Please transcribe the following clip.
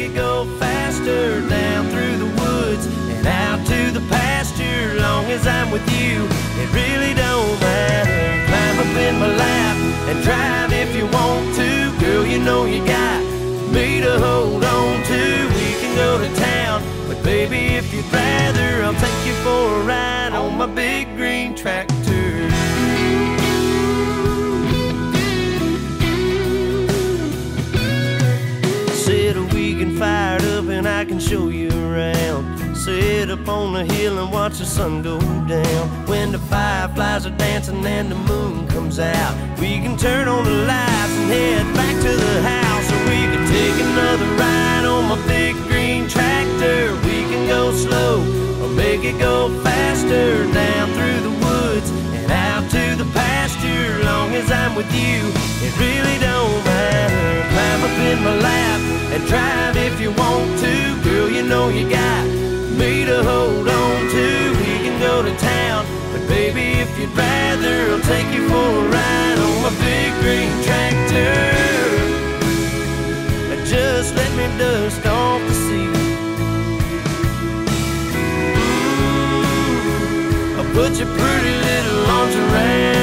it go faster down through the woods and out to the pasture. Long as I'm with you, it really don't matter. Climb up in my lap and drive if you want to. Girl, you know you got me to hold on to. We can go to town, but baby, if you'd rather, I'll take you for a ride on my big green tractor. Said we can fire it up and I can show you around. Sit up on the hill and watch the sun go down. When the fireflies are dancing and the moon comes out, we can turn on the lights and head back to the house. Or we can take another ride on my big green tractor. We can go slow or make it go faster down through the woods and out to the pasture. Long as I'm with you, it really don't matter. Climb up in my lap and drive if you want to. Girl, you know you got me to hold on to. We can go to town, but baby, if you'd rather, I'll take you for a ride on my big green tractor. Just let me dust off the seat. I'll put your pretty little arms around